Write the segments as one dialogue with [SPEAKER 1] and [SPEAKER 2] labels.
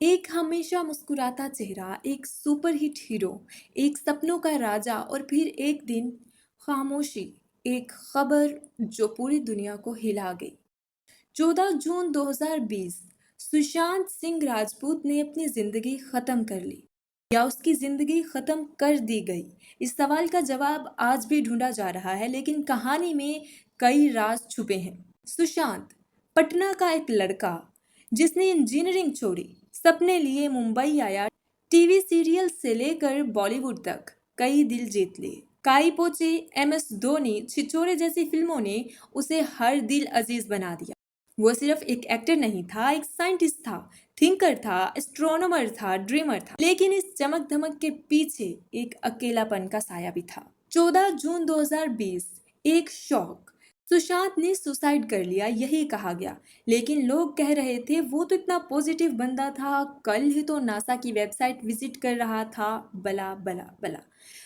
[SPEAKER 1] एक हमेशा मुस्कुराता चेहरा, एक सुपरहिट हीरो, एक सपनों का राजा और फिर एक दिन खामोशी, एक खबर जो पूरी दुनिया को हिला गई। 14 जून 2020 सुशांत सिंह राजपूत ने अपनी जिंदगी खत्म कर ली या उसकी जिंदगी खत्म कर दी गई। इस सवाल का जवाब आज भी ढूंढा जा रहा है, लेकिन कहानी में कई राज छुपे हैं। सुशांत पटना का एक लड़का जिसने इंजीनियरिंग छोड़ी, सपने लिए मुंबई आया। टीवी सीरियल से लेकर बॉलीवुड तक कई दिल जीत लिए। काई पोचे, MS धोनी, छिछोरे जैसी फिल्मों ने उसे हर दिल अजीज बना दिया। वो सिर्फ एक एक्टर नहीं था, एक साइंटिस्ट था, थिंकर था, एस्ट्रोनॉमर था, ड्रीमर था। लेकिन इस चमक धमक के पीछे एक अकेलापन का साया भी था। 14 जून 2020 एक शौक, सुशांत ने सुसाइड कर लिया, यही कहा गया। लेकिन लोग कह रहे थे वो तो इतना पॉजिटिव बंदा था, कल ही तो नासा की वेबसाइट विजिट कर रहा था, बला बला बला।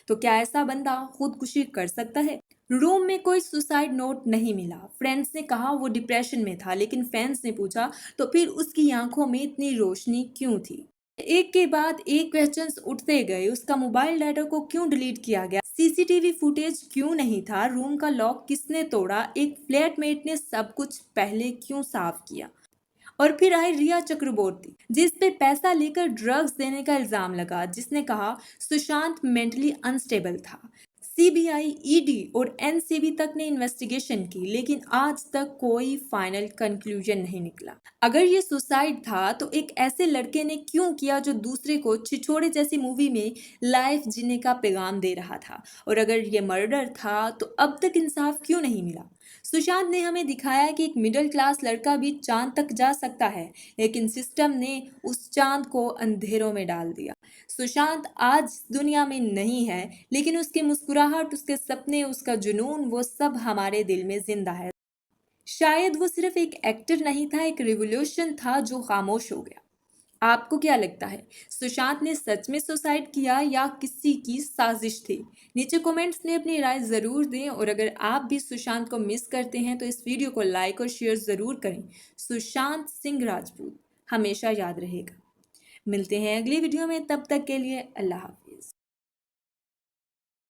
[SPEAKER 1] तो क्या ऐसा बंदा खुदकुशी कर सकता है? रूम में कोई सुसाइड नोट नहीं मिला। फ्रेंड्स ने कहा वो डिप्रेशन में था, लेकिन फैंस ने पूछा तो फिर उसकी आंखों में इतनी रोशनी क्यों थी? एक के बाद एक क्वेश्चंस उठते गए। उसका मोबाइल डाटा को क्यों डिलीट किया गया? सीसीटीवी फुटेज क्यों नहीं था? रूम का लॉक किसने तोड़ा? एक फ्लैटमेट ने सब कुछ पहले क्यों साफ किया? और फिर आई रिया चक्रबोर्ती, जिस पे पैसा लेकर ड्रग्स देने का इल्जाम लगा, जिसने कहा सुशांत मेंटली अनस्टेबल था। सीबीआई, ईडी और एनसीबी तक ने इन्वेस्टिगेशन की, लेकिन आज तक कोई फाइनल कंक्लूजन नहीं निकला। अगर ये सुसाइड था तो एक ऐसे लड़के ने क्यों किया जो दूसरे को छिछोरे जैसी मूवी में लाइफ जीने का पैगाम दे रहा था? और अगर ये मर्डर था तो अब तक इंसाफ क्यों नहीं मिला? सुशांत ने हमें दिखाया कि एक मिडिल क्लास लड़का भी चांद तक जा सकता है, लेकिन सिस्टम ने उस चांद को अंधेरों में डाल दिया। सुशांत आज दुनिया में नहीं है, लेकिन उसकी मुस्कुराहट, उसके सपने, उसका जुनून, वो सब हमारे दिल में जिंदा है। शायद वो सिर्फ एक एक्टर नहीं था, एक रिवॉल्यूशन था जो खामोश हो गया। आपको क्या लगता है, सुशांत ने सच में सुसाइड किया या किसी की साजिश थी? नीचे कमेंट्स में अपनी राय जरूर दें, और अगर आप भी सुशांत को मिस करते हैं तो इस वीडियो को लाइक और शेयर जरूर करें। सुशांत सिंह राजपूत हमेशा याद रहेगा। मिलते हैं अगली वीडियो में, तब तक के लिए अल्लाह हाफिज।